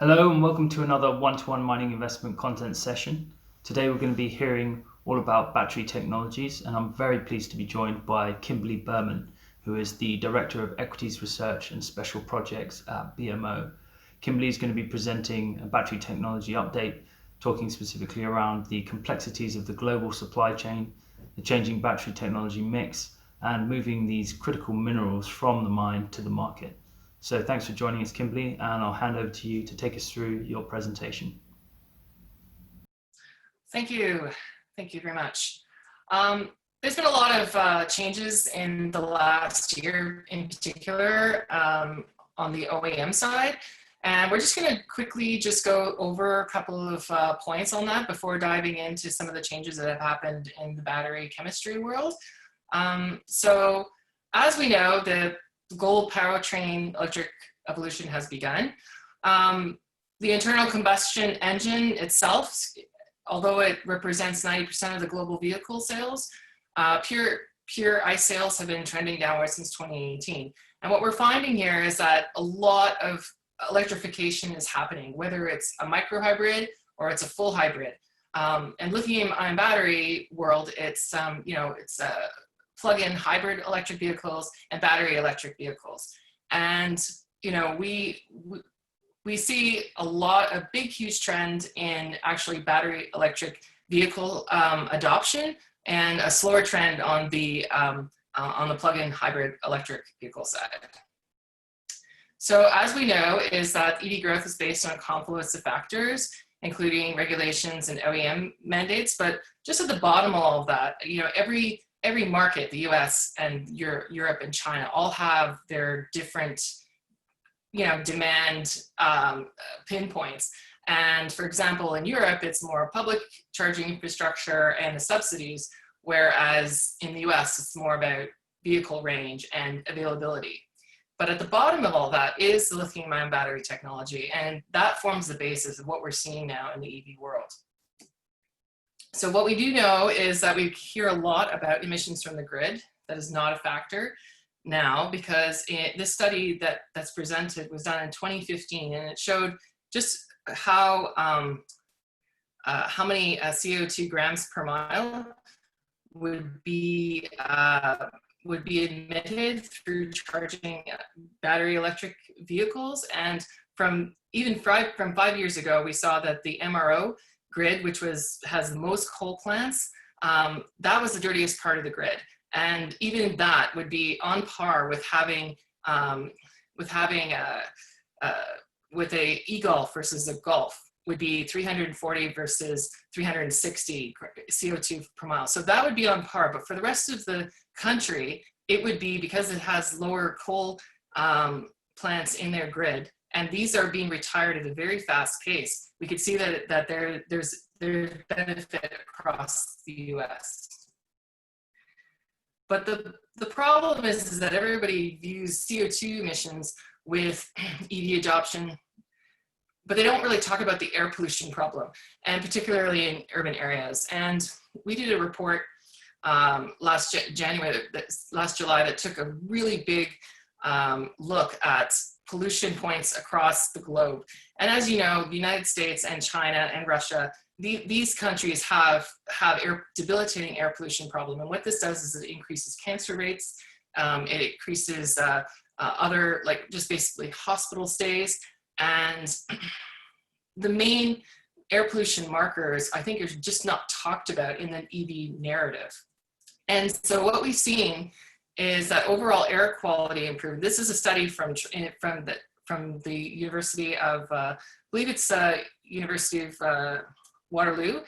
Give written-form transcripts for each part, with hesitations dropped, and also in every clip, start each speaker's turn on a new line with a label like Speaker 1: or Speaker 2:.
Speaker 1: Hello and welcome to another one-to-one mining investment content session. Today we're going to be hearing all about battery technologies, and I'm very pleased to be joined by Kimberly Berman, who is the Director of Equities Research and Special Projects at BMO. Kimberly is going to be presenting a battery technology update, talking specifically around the complexities of the global supply chain, the changing battery technology mix, and moving these critical minerals from the mine to the market. So thanks for joining us, Kimberly, and I'll hand over to you to take us through your presentation.
Speaker 2: Thank you. Thank you very much. There's been a lot of changes in the last year in particular on the OEM side. And we're just going to quickly just go over a couple of points on that before diving into some of the changes that have happened in the battery chemistry world. So as we know, the global powertrain electric evolution has begun. The internal combustion engine itself, although it represents 90% of the global vehicle sales, pure ICE sales have been trending downward since 2018. And what we're finding here is that a lot of electrification is happening, whether it's a micro hybrid or it's a full hybrid. And lithium-ion battery world, it's plug-in hybrid electric vehicles and battery electric vehicles. And we see a big, huge trend in actually battery electric vehicle adoption, and a slower trend on the plug-in hybrid electric vehicle side. So as we know, is that EV growth is based on a confluence of factors, including regulations and OEM mandates. But just at the bottom of all of that, every market, the US and Europe and China, all have their different demand pinpoints. And for example, in Europe, it's more public charging infrastructure and the subsidies, whereas in the US, it's more about vehicle range and availability. But at the bottom of all that is the lithium-ion battery technology, and that forms the basis of what we're seeing now in the EV world. So what we do know is that we hear a lot about emissions from the grid. That is not a factor now, because this study that's presented was done in 2015, and it showed just how many CO2 grams per mile would be emitted through charging battery electric vehicles. And from 5 years ago, we saw that the MRO grid, which has the most coal plants, that was the dirtiest part of the grid. And even that would be on par with having with a e-Golf versus a Golf, would be 340 versus 360 CO2 per mile. So that would be on par. But for the rest of the country, it would be, because it has lower coal plants in their grid, and these are being retired at a very fast pace, we could see that there's benefit across the US. But the problem is that everybody views CO2 emissions with EV adoption, but they don't really talk about the air pollution problem, and particularly in urban areas. And we did a report last July that took a really big look at pollution points across the globe. And as you know, the United States and China and Russia, these countries have debilitating air pollution problem. And what this does is it increases cancer rates, it increases other, like, just basically hospital stays. And the main air pollution markers, I think, are just not talked about in the EV narrative. And so what we've seen is that overall air quality improved. This is a study from the University of, I believe it's University of Waterloo,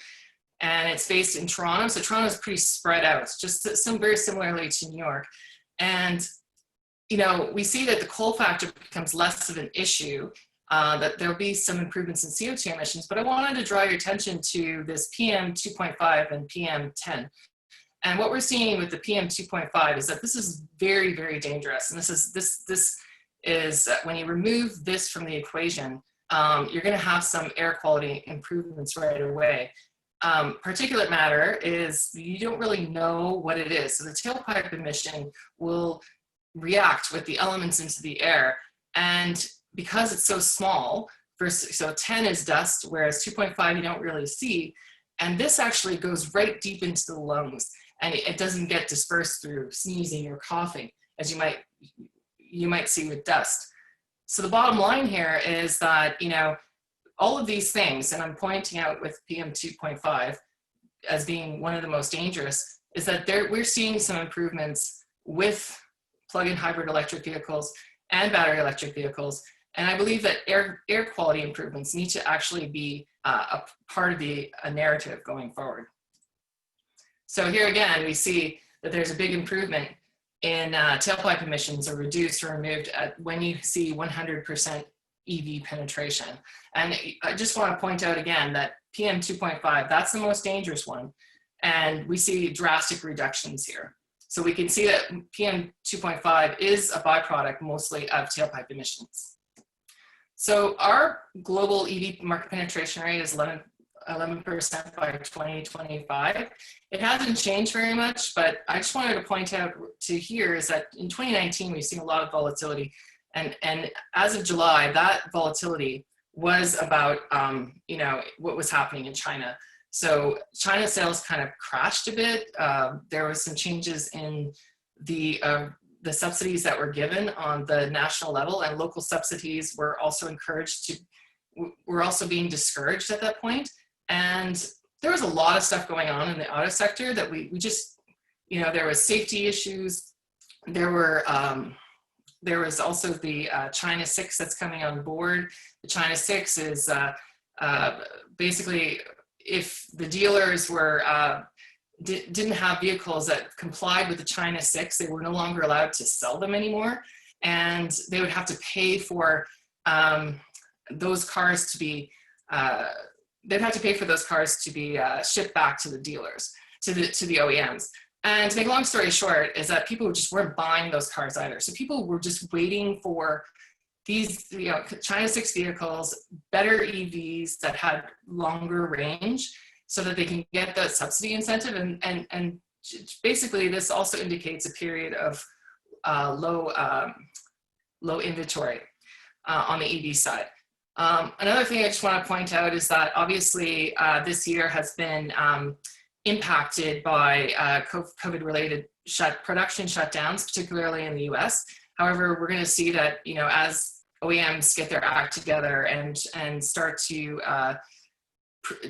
Speaker 2: and it's based in Toronto. So Toronto is pretty spread out. It's just very similarly to New York. And we see that the coal factor becomes less of an issue, that there'll be some improvements in CO2 emissions. But I wanted to draw your attention to this PM 2.5 and PM 10. And what we're seeing with the PM 2.5 is that this is very, very dangerous. And this is when you remove this from the equation, you're going to have some air quality improvements right away. Particulate matter is, you don't really know what it is. So the tailpipe emission will react with the elements into the air. And because it's so small, so 10 is dust, whereas 2.5 you don't really see. And this actually goes right deep into the lungs, and it doesn't get dispersed through sneezing or coughing, as you might see with dust. So the bottom line here is that, all of these things, and I'm pointing out with PM 2.5 as being one of the most dangerous, is that we're seeing some improvements with plug-in hybrid electric vehicles and battery electric vehicles. And I believe that air quality improvements need to actually be a part of a narrative going forward. So here again, we see that there's a big improvement in tailpipe emissions are reduced or removed when you see 100% EV penetration. And I just want to point out again that PM 2.5, that's the most dangerous one. And we see drastic reductions here. So we can see that PM 2.5 is a byproduct mostly of tailpipe emissions. So our global EV market penetration rate is 11% by 2025. It hasn't changed very much, but I just wanted to point out to here is that in 2019, we've seen a lot of volatility. And as of July, that volatility was about, what was happening in China. So China sales kind of crashed a bit. There was some changes in the subsidies that were given on the national level, and local subsidies were also were also being discouraged at that point. And there was a lot of stuff going on in the auto sector that we just, there was safety issues. There was also the China 6 that's coming on board. The China 6 is basically, if the dealers didn't have vehicles that complied with the China 6, they were no longer allowed to sell them anymore. And they would have to pay for those cars to be, shipped back to the dealers, to the OEMs. And to make a long story short is that people just weren't buying those cars either. So people were just waiting for these China 6 vehicles, better EVs that had longer range so that they can get the subsidy incentive. And basically this also indicates a period of low inventory on the EV side. Another thing I just want to point out is that obviously this year has been impacted by COVID-related production shutdowns, particularly in the US. However, we're going to see that, as OEMs get their act together and start to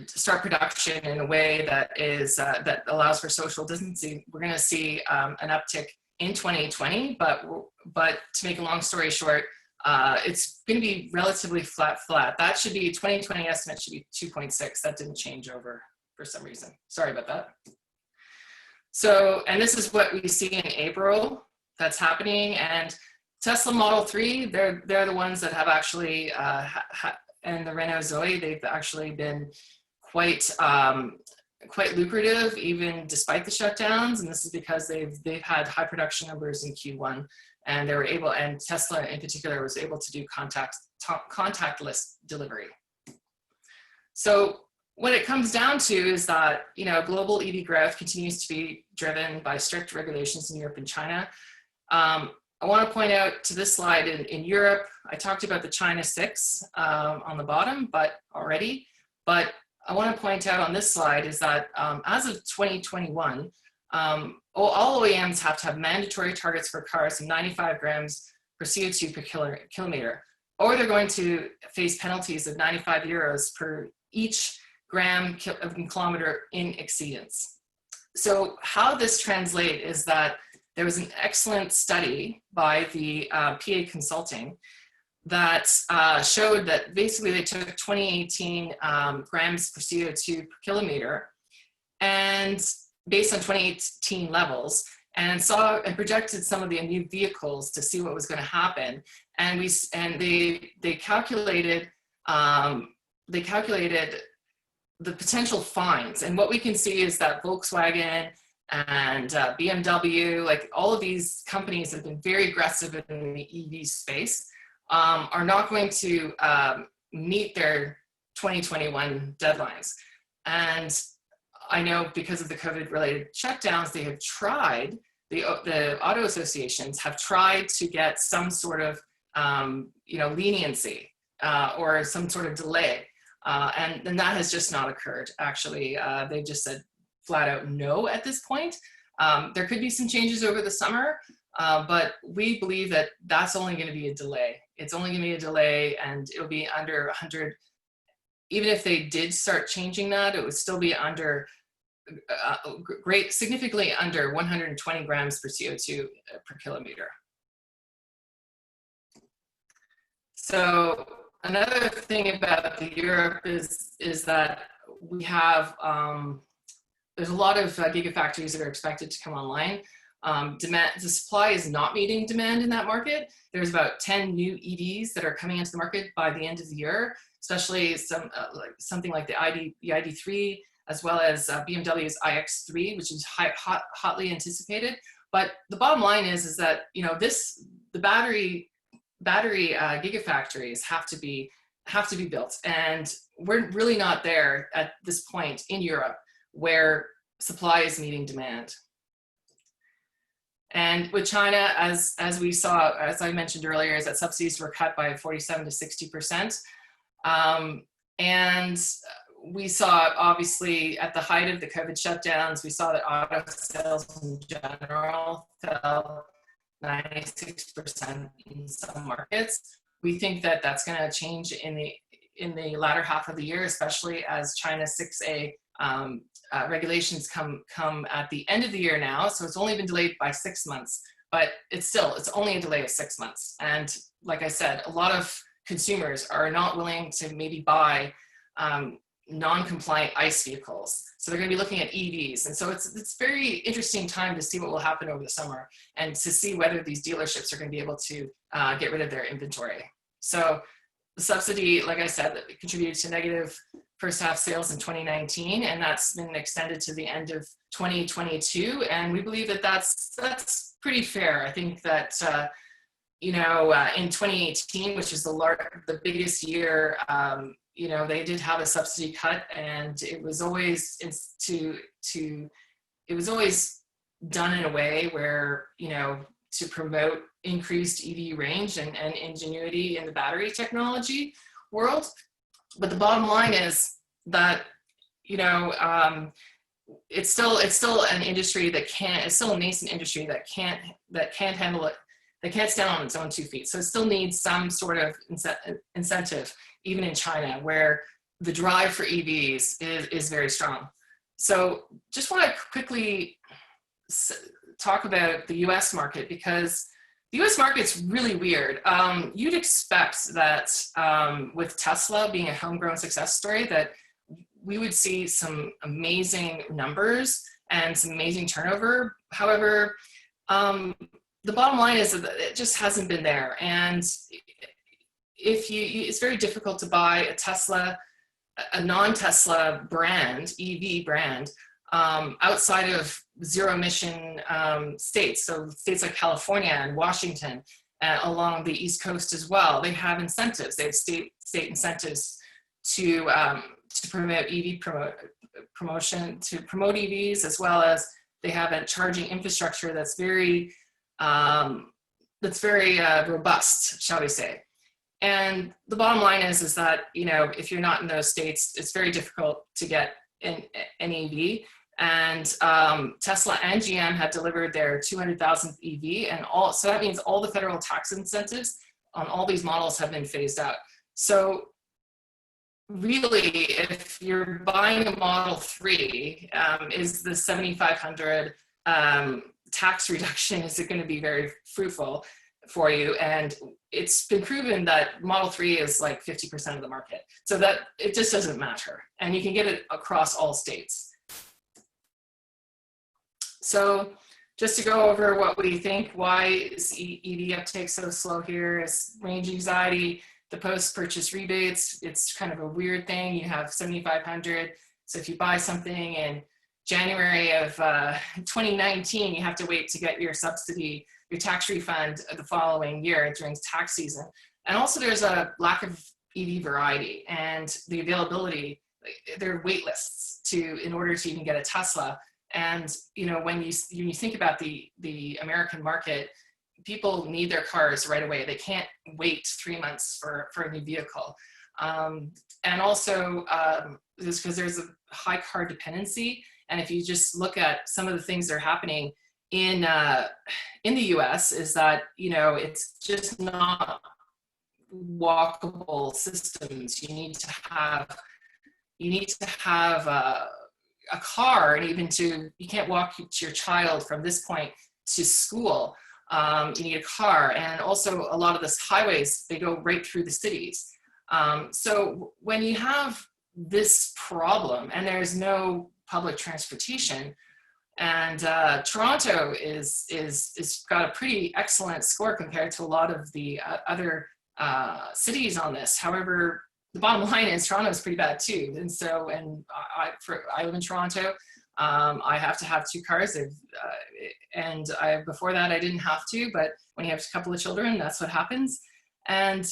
Speaker 2: start production in a way that is that allows for social distancing, we're going to see an uptick in 2020. But to make a long story short, it's going to be relatively flat. That should be 2020 estimate should be 2.6. That didn't change over for some reason. Sorry about that. So, and this is what we see in April that's happening. And Tesla Model 3, they're the ones that have actually, and the Renault Zoe, they've actually been quite lucrative, even despite the shutdowns. And this is because they've had high production numbers in Q1, and they were able, and Tesla in particular was able to do contactless delivery. So what it comes down to is that, global EV growth continues to be driven by strict regulations in Europe and China. I want to point out to this slide in Europe, I talked about the China 6 on the bottom, but I want to point out on this slide is that as of 2021, all OEMs have to have mandatory targets for cars of 95 grams per CO2 per kilometer, or they're going to face penalties of 95 euros per each gram of kilometer in exceedance. So how this translates is that there was an excellent study by the PA Consulting that showed that basically they took 2018 grams per CO2 per kilometer and based on 2018 levels and projected some of the new vehicles to see what was going to happen. And they calculated the potential fines. And what we can see is that Volkswagen and BMW, like all of these companies have been very aggressive in the EV space, are not going to meet their 2021 deadlines. And I know because of the COVID-related shutdowns, they have tried, the auto associations have tried to get some sort of leniency or some sort of delay. And that has just not occurred, actually. They've just said flat out no at this point. There could be some changes over the summer, but we believe that that's only going to be a delay. It's only going to be a delay, and it'll be under 100. Even if they did start changing that, it would still be under significantly under 120 grams per CO2 per kilometer. So another thing about Europe is that we have there's a lot of gigafactories that are expected to come online. The supply is not meeting demand in that market. There's about 10 new EVs that are coming into the market by the end of the year, especially something like the ID3, as well as BMW's iX3, which is hotly anticipated. But the bottom line is that the battery gigafactories have to be built, and we're really not there at this point in Europe where supply is meeting demand. And with China, as we saw, as I mentioned earlier, is that subsidies were cut by 47 to 60%. And we saw, obviously, at the height of the COVID shutdowns, we saw that auto sales in general fell 96% in some markets. We think that that's going to change in the latter half of the year, especially as China's 6A regulations come at the end of the year now. So it's only been delayed by 6 months, but it's only a delay of 6 months. And like I said, a lot of consumers are not willing to maybe buy non-compliant ICE vehicles. So they're going to be looking at EVs. And so it's a very interesting time to see what will happen over the summer and to see whether these dealerships are going to be able to get rid of their inventory. So the subsidy, like I said, that contributed to negative first half sales in 2019, and that's been extended to the end of 2022. And we believe that that's pretty fair. I think that, in 2018, which is the biggest year, they did have a subsidy cut, and it was always done in a way where, to promote increased EV range and ingenuity in the battery technology world. But the bottom line is that, it's still an industry it's still a nascent industry that can't handle it, that can't stand on its own 2 feet. So it still needs some sort of incentive, even in China, where the drive for EVs is very strong. So just want to quickly talk about the US market, because the US market's really weird. You'd expect that with Tesla being a homegrown success story, that we would see some amazing numbers and some amazing turnover. However, the bottom line is that it just hasn't been there. And it's very difficult to buy a non-Tesla brand, EV brand, outside of zero emission states. So states like California and Washington, along the East Coast as well, they have incentives. They have state incentives to promote EV promotion, to promote EVs, as well as they have a charging infrastructure that's very robust, shall we say. And the bottom line is that, if you're not in those states, it's very difficult to get an EV. And Tesla and GM have delivered their 200,000th EV, and so that means all the federal tax incentives on all these models have been phased out. So really, if you're buying a Model 3, is the $7,500 tax reduction, is it going to be very fruitful for you? And it's been proven that Model 3 is like 50% of the market. So that it just doesn't matter. And you can get it across all states. So just to go over what we think, why is EV uptake so slow here, is range anxiety, the post-purchase rebates. It's kind of a weird thing. You have $7,500. So if you buy something in January of 2019, you have to wait to get your subsidy, your tax refund the following year during tax season. And also there's a lack of EV variety and the availability. There are wait lists in order to even get a Tesla. And when you think about the American market, people need their cars right away. They can't wait 3 months for a new vehicle. And also, just because there's a high car dependency, and if you just look at some of the things that are happening in the US, is that, you know, it's just not walkable systems. You need to have a car, and even you can't walk your child from this point to school. You need a car, and also a lot of this highways, they go right through the cities. So when you have this problem and there's no public transportation, and Toronto is got a pretty excellent score compared to a lot of the other cities on this. However, the bottom line is Toronto is pretty bad too. And so, I live in Toronto. I have to have 2 cars, and before that I didn't have to, but when you have a couple of children, that's what happens. And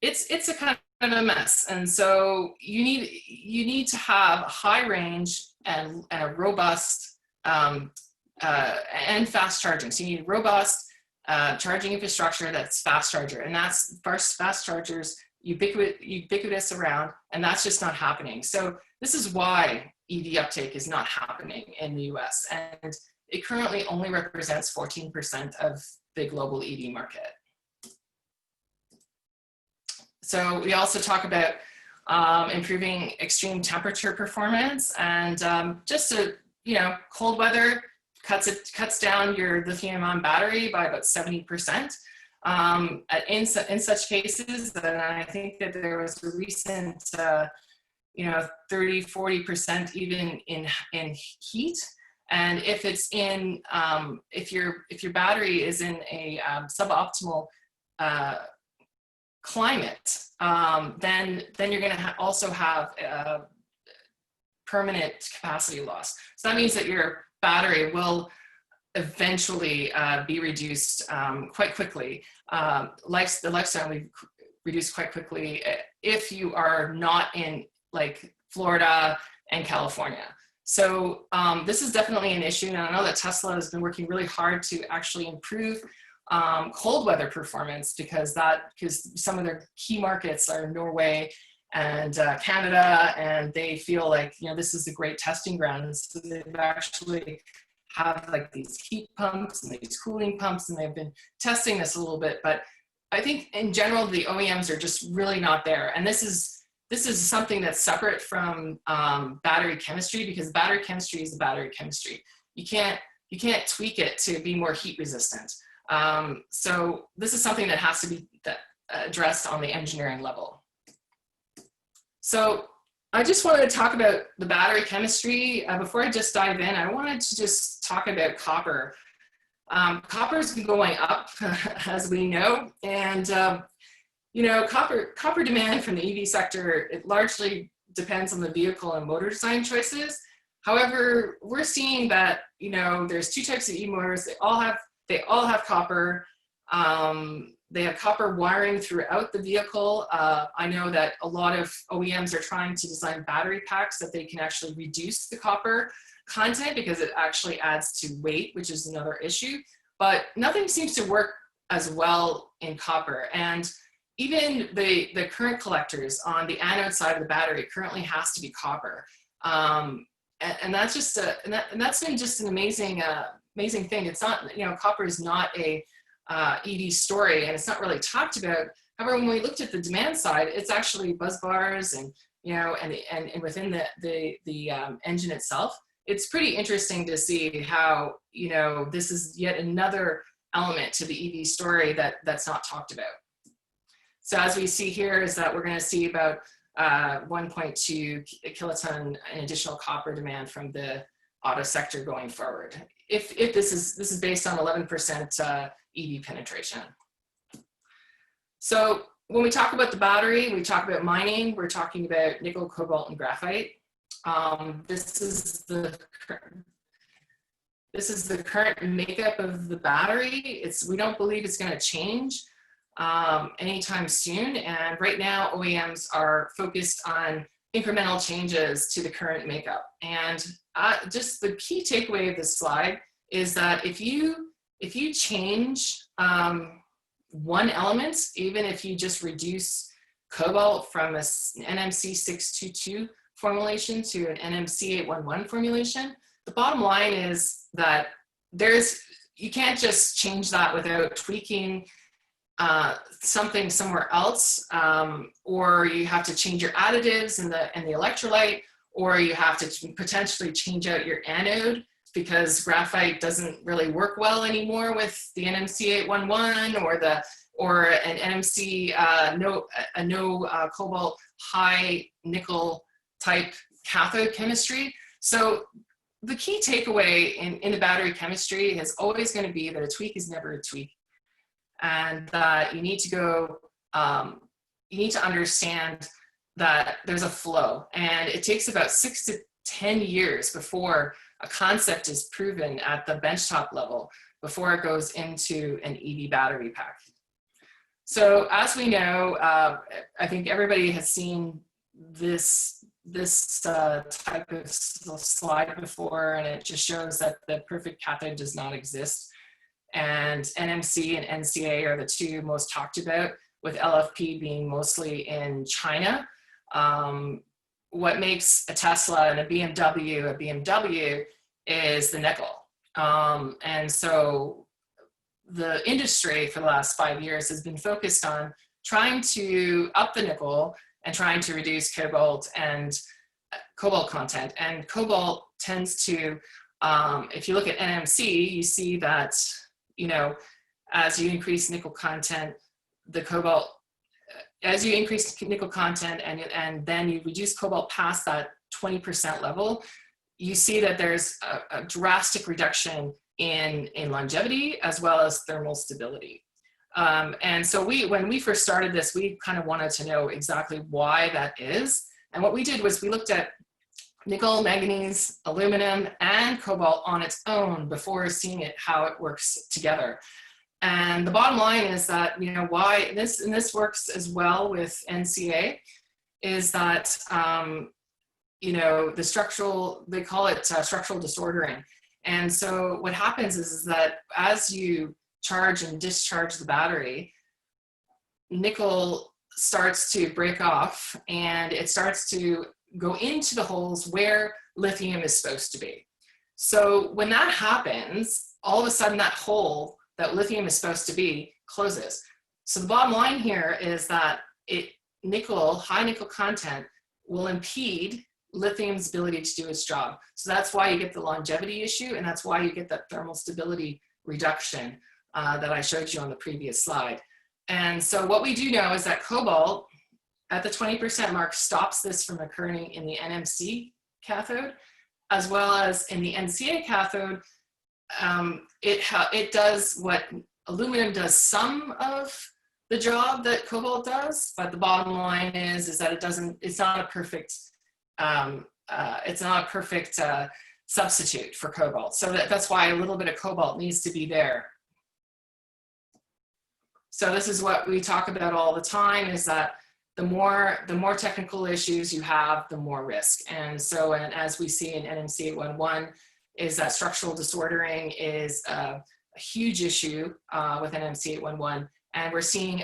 Speaker 2: it's a kind of a mess. And so you need to have high range and a robust and fast charging. So you need robust charging infrastructure that's fast charger, and that's fast chargers ubiquitous around, and that's just not happening. So this is why EV uptake is not happening in the US, and it currently only represents 14% of the global EV market. So we also talk about improving extreme temperature performance, and just to, you know, cold weather cuts down your lithium-ion battery by about 70%. In such cases, and I think that there was a recent, 30–40% even in heat. And if it's in, if your battery is in a suboptimal climate, then you're going to also have permanent capacity loss. So that means that your battery will eventually be reduced quite quickly. The lifespan will be reduced quite quickly if you are not in like Florida and California. So this is definitely an issue, and I know that Tesla has been working really hard to actually improve cold weather performance, because some of their key markets are Norway and Canada, and they feel like, you know, this is a great testing ground. So they've actually have like these heat pumps and these cooling pumps, and they've been testing this a little bit. But I think in general, the OEMs are just really not there. And this is something that's separate from battery chemistry, because battery chemistry is the battery chemistry. You can't tweak it to be more heat resistant. So this is something that has to be addressed on the engineering level. So I just wanted to talk about the battery chemistry. Before I just dive in, I wanted to just talk about copper. Copper's been going up, as we know, and copper demand from the EV sector, it largely depends on the vehicle and motor design choices. However, we're seeing that, you know, there's 2 types of e-motors. They all have copper. They have copper wiring throughout the vehicle. I know that a lot of OEMs are trying to design battery packs that they can actually reduce the copper content, because it actually adds to weight, which is another issue. But nothing seems to work as well in copper. And even the current collectors on the anode side of the battery currently has to be copper. And that's just that's been just an amazing thing. It's not, you know, copper is not a EV story, and it's not really talked about. However, when we looked at the demand side, it's actually bus bars and, you know, and within the engine itself, it's pretty interesting to see how, you know, this is yet another element to the EV story that's not talked about. So as we see here is that we're going to see about 1.2 kiloton in additional copper demand from the auto sector going forward. If this is based on 11% EV penetration. So when we talk about the battery, we talk about mining, we're talking about nickel, cobalt, and graphite. This is the current makeup of the battery. We don't believe it's going to change anytime soon. And right now, OEMs are focused on incremental changes to the current makeup. And just the key takeaway of this slide is that if you if you change one element, even if you just reduce cobalt from an NMC 622 formulation to an NMC 811 formulation, the bottom line is that you can't just change that without tweaking something somewhere else, or you have to change your additives in the electrolyte, or you have to potentially change out your anode because graphite doesn't really work well anymore with the NMC 811 or an NMC no cobalt high nickel type cathode chemistry. So the key takeaway in the battery chemistry is always going to be that a tweak is never a tweak, and that you need to understand that there's a flow, and it takes about 6 to 10 years before a concept is proven at the benchtop level before it goes into an EV battery pack. So as we know, I think everybody has seen this type of slide before, and it just shows that the perfect cathode does not exist. And NMC and NCA are the two most talked about, with LFP being mostly in China. What makes a Tesla and a BMW is the nickel. And so the industry for the last 5 years has been focused on trying to up the nickel and trying to reduce cobalt and cobalt content. And cobalt tends to, if you look at NMC, you see that, you know, as you increase nickel content, as you increase nickel content and then you reduce cobalt past that 20% level, you see that there's a drastic reduction in longevity as well as thermal stability. And so when we first started this, we kind of wanted to know exactly why that is. And what we did was we looked at nickel, manganese, aluminum, and cobalt on its own before seeing how it works together. And the bottom line is that, you know, why this works as well with NCA is that, you know, they call it structural disordering. And so what happens is that as you charge and discharge the battery, nickel starts to break off and it starts to go into the holes where lithium is supposed to be. So when that happens, all of a sudden that hole that lithium is supposed to be closes. So the bottom line here is that high nickel content will impede lithium's ability to do its job. So that's why you get the longevity issue, and that's why you get that thermal stability reduction that I showed you on the previous slide. And so what we do know is that cobalt at the 20% mark stops this from occurring in the NMC cathode, as well as in the NCA cathode. It does what aluminum does some of the job that cobalt does, but the bottom line is that it's not a perfect substitute for cobalt. So that's why a little bit of cobalt needs to be there. So this is what we talk about all the time, is that the more technical issues you have, the more risk. And so, and as we see in NMC 811, is that structural disordering is a huge issue with NMC 811. And we're seeing,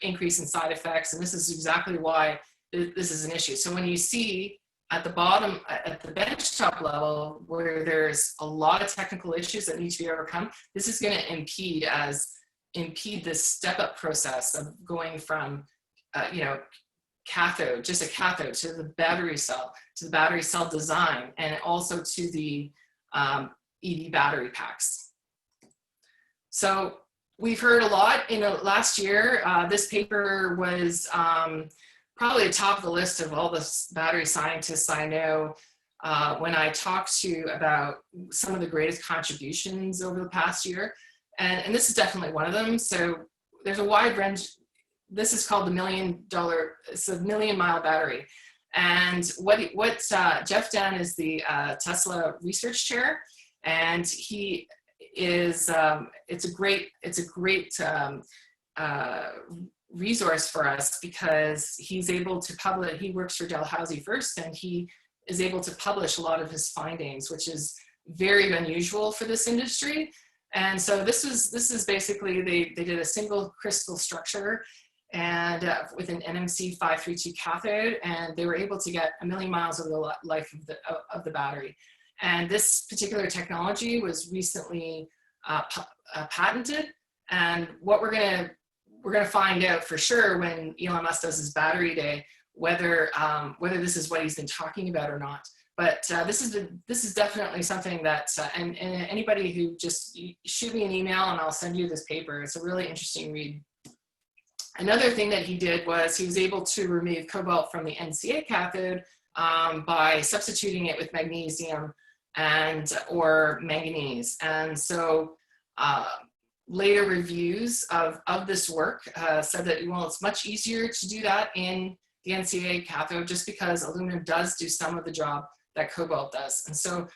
Speaker 2: increase in side effects. And this is exactly why this is an issue. So when you see at the bottom, at the benchtop level, where there's a lot of technical issues that need to be overcome, this is going to impede this step-up process of going from, cathode, just a cathode, to the battery cell design, and also to the EV battery packs. So we've heard a lot in the last year. This paper was probably top of the list of all the battery scientists I know when I talked to about some of the greatest contributions over the past year. And this is definitely one of them. So there's a wide range. This is called it's a $1 million mile battery. And what Jeff Dan is the Tesla research chair, and he is, it's a great resource for us because he's able to publish. He works for Dalhousie first, and he is able to publish a lot of his findings, which is very unusual for this industry. And so this is basically, they did a single crystal structure and with an NMC 532 cathode, and they were able to get 1 million miles of the life of the battery. And this particular technology was recently patented. And what we're gonna find out for sure when Elon Musk does his battery day, whether this is what he's been talking about or not. But this is definitely something that, and anybody who just shoot me an email and I'll send you this paper. It's a really interesting read. Another thing that he did was he was able to remove cobalt from the NCA cathode by substituting it with magnesium or manganese. And so later reviews of this work said that, well, it's much easier to do that in the NCA cathode just because aluminum does do some of the job that cobalt does. And so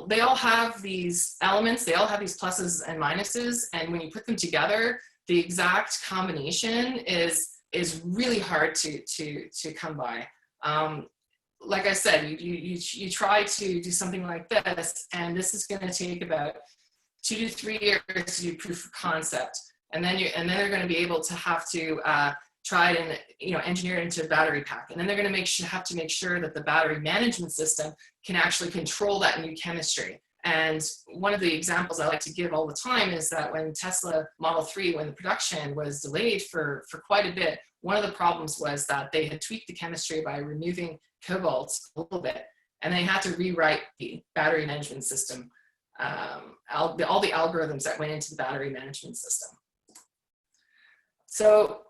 Speaker 2: they all have these elements, they all have these pluses and minuses, and when you put them together, the exact combination is really hard to come by. Like I said, you try to do something like this, and this is going to take about 2 to 3 years to do proof of concept, and then they're going to be able to have to try it and engineer it into a battery pack, and then they're going to have to make sure that the battery management system can actually control that new chemistry. And one of the examples I like to give all the time is that when Tesla Model 3, when the production was delayed for quite a bit, one of the problems was that they had tweaked the chemistry by removing cobalt a little bit, and they had to rewrite the battery management system, all the algorithms that went into the battery management system. So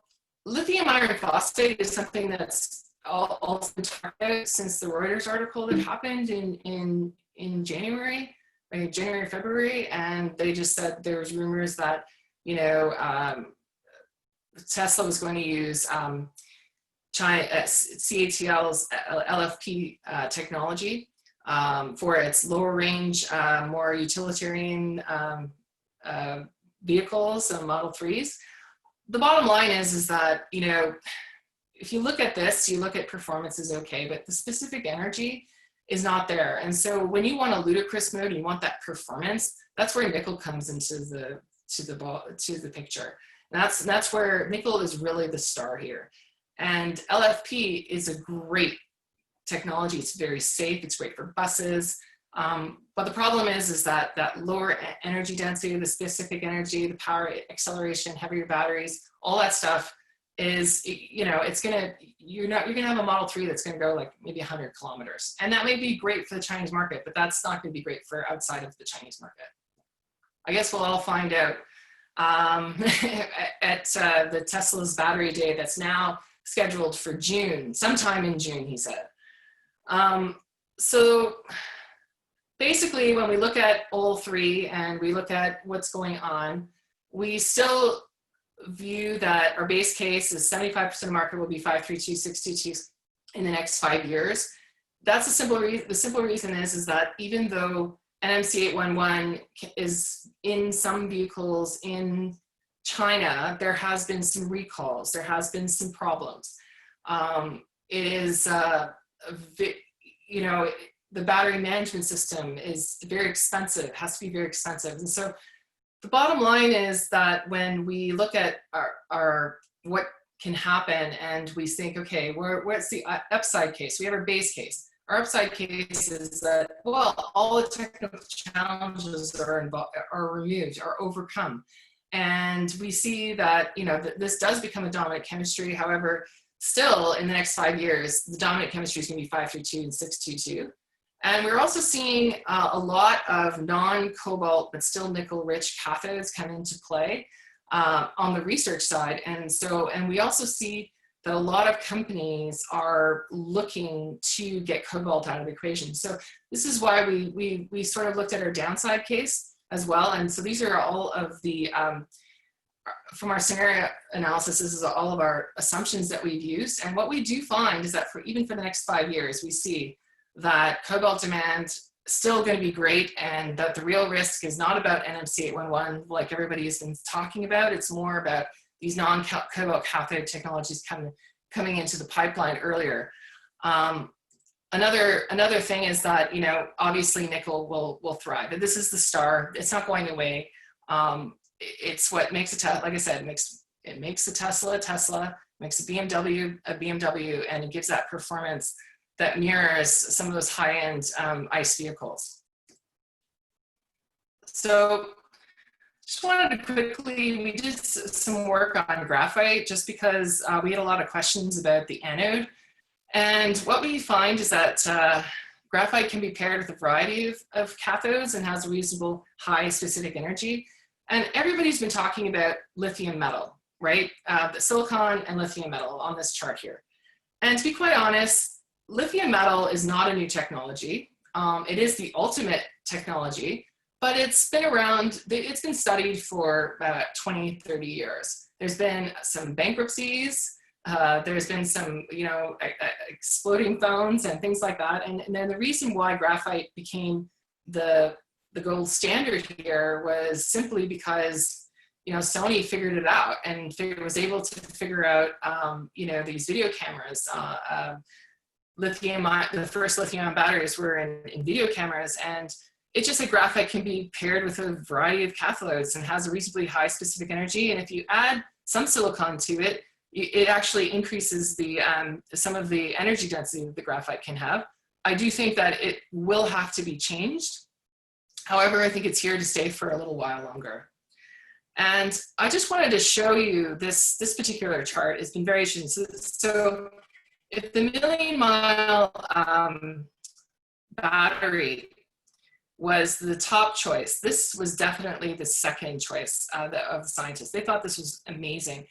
Speaker 2: lithium iron phosphate is something that's also been talked about since the Reuters article that happened in January, February, and they just said there was rumors that Tesla was going to use CATL's LFP technology for its lower range, more utilitarian vehicles and Model 3s. The bottom line is that, if you look at this, you look at performance is okay, but the specific energy is not there. And so when you want a ludicrous mode, you want that performance, that's where nickel comes into the picture. And that's where nickel is really the star here. And LFP is a great technology. It's very safe. It's great for buses. But the problem is that lower energy density, the specific energy, the power acceleration, heavier batteries, all that stuff is, you're gonna have a Model 3 that's gonna go like maybe 100 kilometers. And that may be great for the Chinese market, but that's not gonna be great for outside of the Chinese market. I guess we'll all find out at the Tesla's battery day that's now scheduled for June, sometime in June, he said. So basically, when we look at all three and we look at what's going on, we still view that our base case is 75% of the market will be 532, 622 in the next 5 years. That's the simple reason is that even though NMC 811 is in some vehicles in China, there has been some recalls, there has been some problems. It is, the battery management system is very expensive, has to be very expensive. And so the bottom line is that when we look at our what can happen and we think, okay, what's the upside case? We have our base case. Our upside case is that, well, all the technical challenges are removed, are overcome. And we see that, this does become a dominant chemistry. However, still in the next 5 years, the dominant chemistry is going to be 532 and 622. And we're also seeing a lot of non-cobalt, but still nickel-rich cathodes come into play on the research side. And we also see that a lot of companies are looking to get cobalt out of the equation. So this is why we sort of looked at our downside case as well. And so these are all of the, from our scenario analysis, this is all of our assumptions that we've used. And what we do find is that even for the next 5 years, we see that cobalt demand still going to be great, and that the real risk is not about NMC 811 like everybody has been talking about. It's more about these non-cobalt cathode technologies coming into the pipeline earlier. Another thing is that, you know, obviously nickel will thrive. And this is the star. It's not going away. It's what makes a Tesla, like I said, it makes a Tesla, makes a BMW, and it gives that performance that mirrors some of those high-end ICE vehicles. So just wanted to quickly, we did some work on graphite just because we had a lot of questions about the anode. And what we find is that graphite can be paired with a variety of cathodes and has a reasonable high specific energy. And everybody's been talking about lithium metal, right? The silicon and lithium metal on this chart here. And to be quite honest, lithium metal is not a new technology. It is the ultimate technology, but it's been around, it's been studied for about 20, 30 years. There's been some bankruptcies, there's been some, you know, exploding phones and things like that. And then the reason why graphite became the gold standard here was simply because, you know, Sony figured it out and was able to figure out, you know, these video cameras. The first lithium batteries were in video cameras, and it's just like graphite can be paired with a variety of cathodes and has a reasonably high specific energy. And if you add some silicon to it, it actually increases the some of the energy density that the graphite can have. I do think that it will have to be changed. However, I think it's here to stay for a little while longer. And I just wanted to show you this particular chart. It's been very interesting. So if the million-mile battery was the top choice, this was definitely the second choice of the scientists. They thought this was amazing.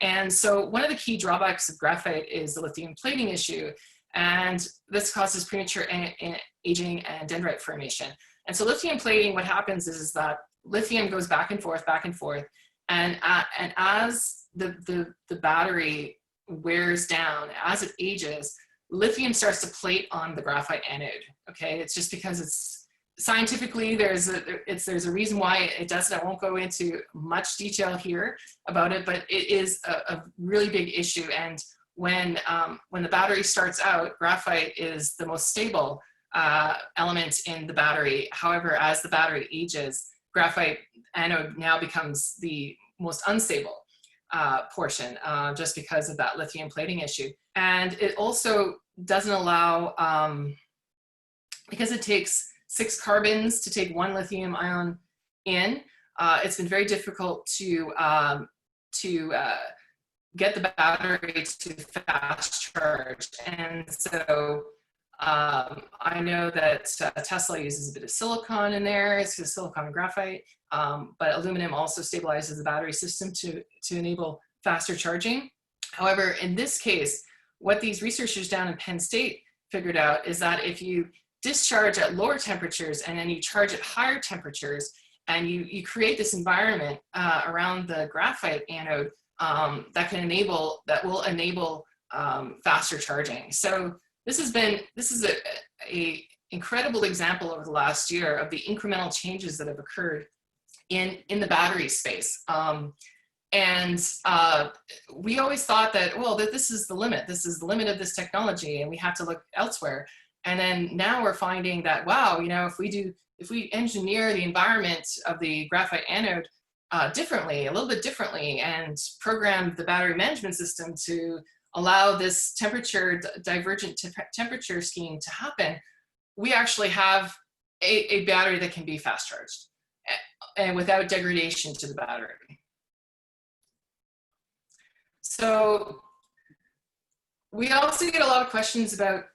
Speaker 2: And so one of the key drawbacks of graphite is the lithium plating issue. And this causes premature aging and dendrite formation. And so lithium plating, what happens is that lithium goes back and forth, and as the battery wears down, as it ages, lithium starts to plate on the graphite anode. Okay, it's just because it's scientifically there's a reason why it does it. I won't go into much detail here about it, but it is a really big issue. And when the battery starts out, graphite is the most stable element in the battery. However, as the battery ages, graphite anode now becomes the most unstable portion, just because of that lithium plating issue. And it also doesn't allow, because it takes 6 carbons to take 1 lithium ion in, it's been very difficult to get the battery to fast charge. And so I know that Tesla uses a bit of silicon in there. It's just silicon and graphite, but aluminum also stabilizes the battery system to enable faster charging. However, in this case, what these researchers down in Penn State figured out is that if you discharge at lower temperatures and then you charge at higher temperatures, and you create this environment around the graphite anode that will enable faster charging. So this is a incredible example over the last year of the incremental changes that have occurred in the battery space. We always thought that, well, that this is the limit. This is the limit of this technology, and we have to look elsewhere. And then now we're finding that, wow, you know, if we engineer the environment of the graphite anode differently, a little bit differently, and program the battery management system to allow this divergent temperature scheme to happen, we actually have a battery that can be fast charged and without degradation to the battery. So we also get a lot of questions about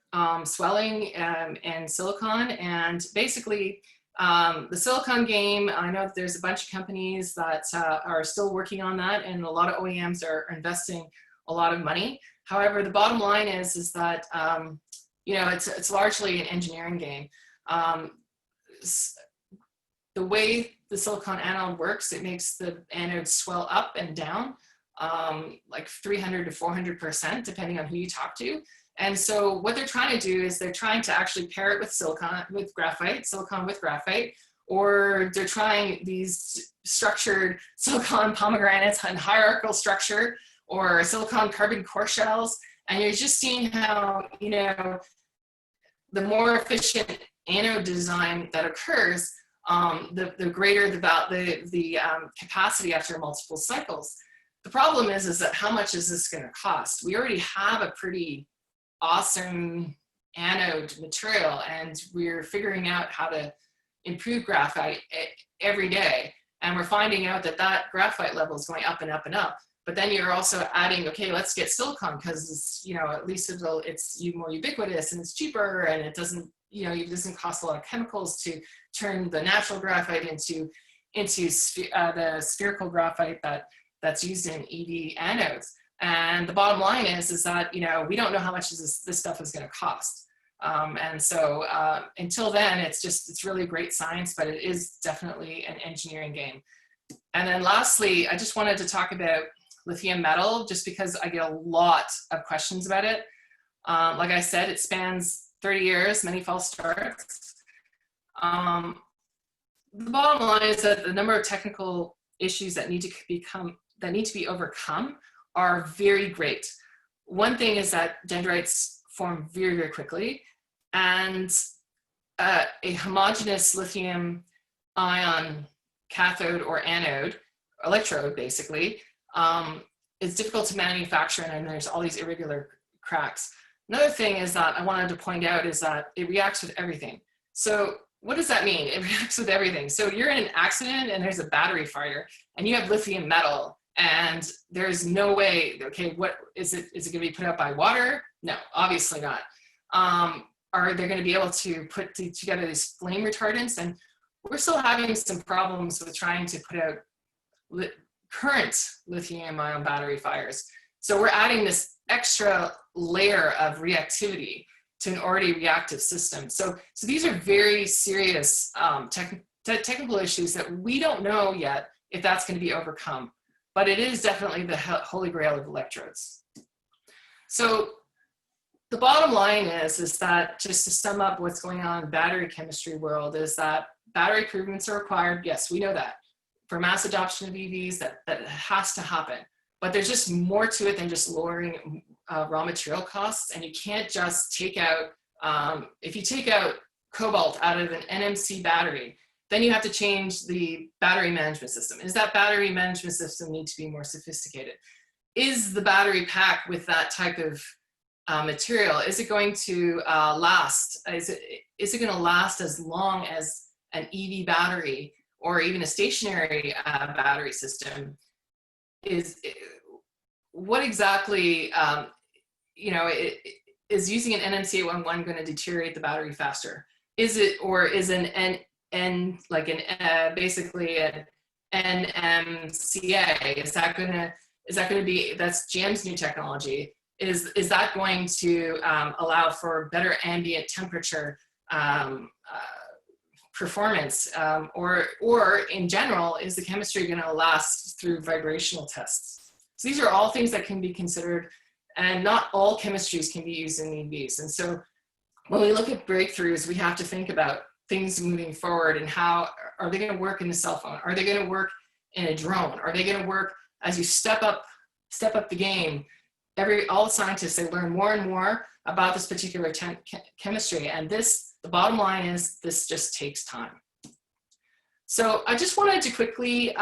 Speaker 2: swelling and silicon, and basically the silicon game, I know that there's a bunch of companies that are still working on that, and a lot of OEMs are investing a lot of money. However, the bottom line is that you know, it's largely an engineering game. The way the silicon anode works, it makes the anode swell up and down like 300 to 400%, depending on who you talk to. And so what they're trying to do is they're trying to actually pair it with silicon with graphite, or they're trying these structured silicon pomegranates and hierarchical structure, or silicon carbon core shells. And you're just seeing how, you know, the more efficient anode design that occurs, the greater the capacity after multiple cycles. The problem is that how much is this going to cost? We already have a pretty awesome anode material, and we're figuring out how to improve graphite every day. And we're finding out that that graphite level is going up and up and up. But then you're also adding, okay, let's get silicon because it's, you know, at least it's more ubiquitous and it's cheaper, and it doesn't, you know, it doesn't cost a lot of chemicals to turn the natural graphite into the spherical graphite that's used in EV anodes. And the bottom line is that, you know, we don't know how much this stuff is going to cost. And so until then, it's really great science, but it is definitely an engineering game. And then lastly, I just wanted to talk about lithium metal, just because I get a lot of questions about it. Like I said, it spans 30 years, many false starts. The bottom line is that the number of technical issues that need to be overcome are very great. One thing is that dendrites form very, very quickly, and a homogeneous lithium ion cathode or anode, electrode basically, is difficult to manufacture, and there's all these irregular cracks. Another thing is that I wanted to point out is that it reacts with everything. So what does that mean? It reacts with everything. So you're in an accident and there's a battery fire and you have lithium metal, and there's no way, okay, what is it going to be put out by water? No, obviously not. Are they going to be able to put together these flame retardants? And we're still having some problems with trying to put out current lithium ion battery fires. So we're adding this extra layer of reactivity to an already reactive system. So these are very serious technical issues that we don't know yet if that's going to be overcome, but it is definitely the holy grail of electrodes. So the bottom line is that, just to sum up what's going on in the battery chemistry world, is that battery improvements are required. Yes, we know that. For mass adoption of EVs, that has to happen. But there's just more to it than just lowering raw material costs. And you can't just take out, if you take out cobalt out of an NMC battery, then you have to change the battery management system. Does that battery management system need to be more sophisticated? Is the battery pack with that type of material, is it going to last? Is it going to last as long as an EV battery or even a stationary battery system? What exactly, is using an NMC 811 going to deteriorate the battery faster? Is it, or is basically an NMCA, is that going to be, that's GM's new technology, is that going to allow for better ambient temperature performance, or in general, is the chemistry going to last through vibrational tests? So these are all things that can be considered, and not all chemistries can be used in EVs. And so when we look at breakthroughs, we have to think about things moving forward, and how are they going to work in the cell phone? Are they going to work in a drone? Are they going to work as you step up the game? All scientists, they learn more and more about this particular chemistry, and the bottom line is this just takes time. So I just wanted to quickly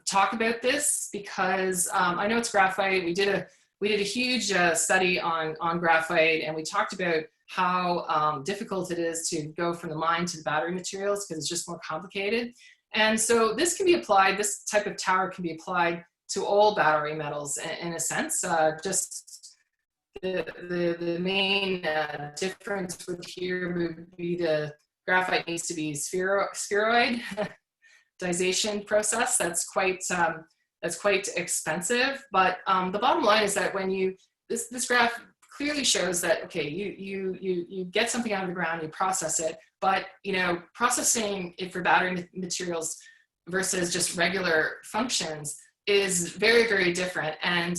Speaker 2: talk about this, because I know it's graphite. We did a huge study on graphite, and we talked about how difficult it is to go from the mine to the battery materials, because it's just more complicated. And so this can be applied, this type of tower can be applied to all battery metals in a sense. Just the main difference with here would be the graphite needs to be spheroid dization process. That's quite expensive. But the bottom line is that when this graph clearly shows that, okay, you get something out of the ground, you process it, but processing it for battery materials versus just regular functions is very, very different. And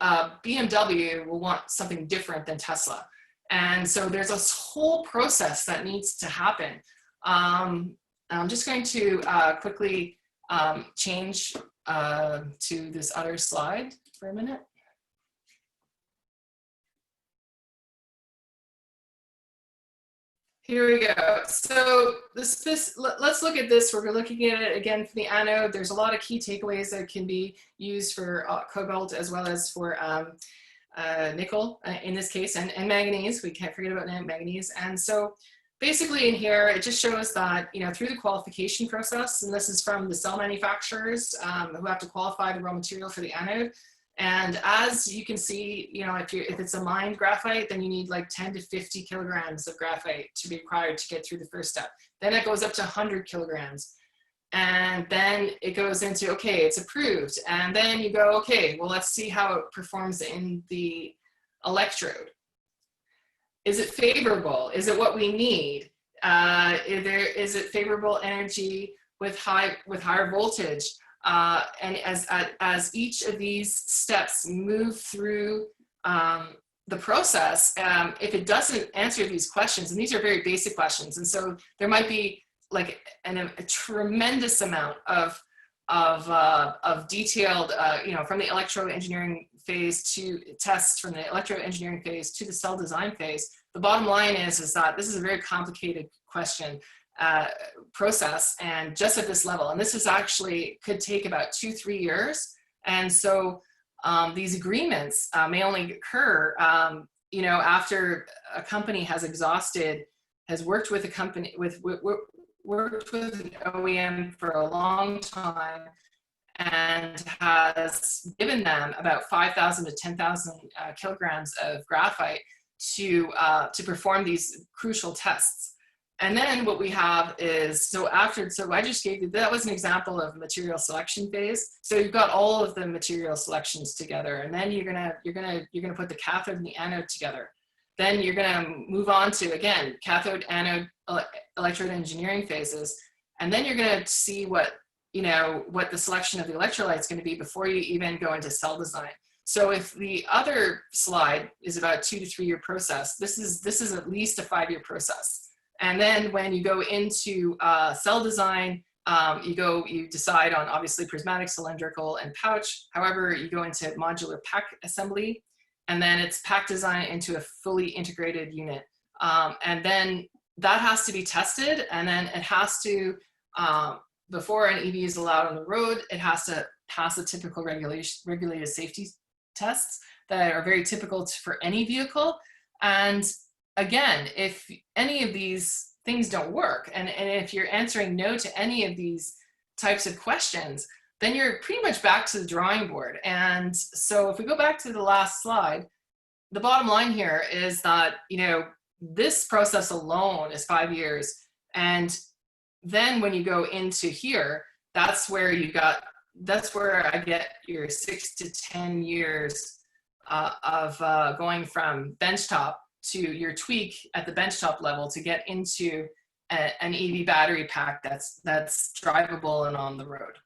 Speaker 2: BMW will want something different than Tesla. And so there's this whole process that needs to happen. I'm just going to quickly change to this other slide for a minute. Here we go. So let's look at this. We're looking at it again for the anode. There's a lot of key takeaways that can be used for cobalt as well as for nickel in this case, and manganese. We can't forget about manganese. And so basically in here, it just shows that, you know, through the qualification process, and this is from the cell manufacturers who have to qualify the raw material for the anode. And as you can see, you know, if it's a mined graphite, then you need like 10 to 50 kilograms of graphite to be required to get through the first step. Then it goes up to 100 kilograms. And then it goes into, okay, it's approved. And then you go, okay, well, let's see how it performs in the electrode. Is it favorable? Is it what we need? Is it favorable energy with higher voltage? And as each of these steps move through the process, if it doesn't answer these questions, and these are very basic questions, and so there might be like a tremendous amount of detailed, you know, from the electro engineering phase to tests from the electro engineering phase to the cell design phase. The bottom line is that this is a very complicated question. Process, and just at this level, and this is actually could take about 2-3 years, and so these agreements may only occur you know, after a company has worked with a company worked with an OEM for a long time and has given them about 5,000 to 10,000 kilograms of graphite to perform these crucial tests. And then what we have is, so I just gave you, that was an example of material selection phase. So you've got all of the material selections together, and then you're gonna put the cathode and the anode together. Then you're gonna move on to, again, cathode, anode, electrode engineering phases. And then you're gonna see what the selection of the electrolyte is gonna be before you even go into cell design. So if the other slide is about 2 to 3 year process, this is at least a 5-year process. And then when you go into cell design, you decide on obviously prismatic, cylindrical, and pouch. However, you go into modular pack assembly, and then it's pack design into a fully integrated unit. And then that has to be tested, and then it has to, before an EV is allowed on the road, it has to pass the typical regulated safety tests that are very typical for any vehicle. And again, if any of these things don't work, and if you're answering no to any of these types of questions, then you're pretty much back to the drawing board. And so if we go back to the last slide, the bottom line here is that, you know, this process alone is 5 years. And then when you go into here, that's where I get your 6 to 10 years of going from benchtop to your tweak at the benchtop level to get into an EV battery pack that's drivable and on the road.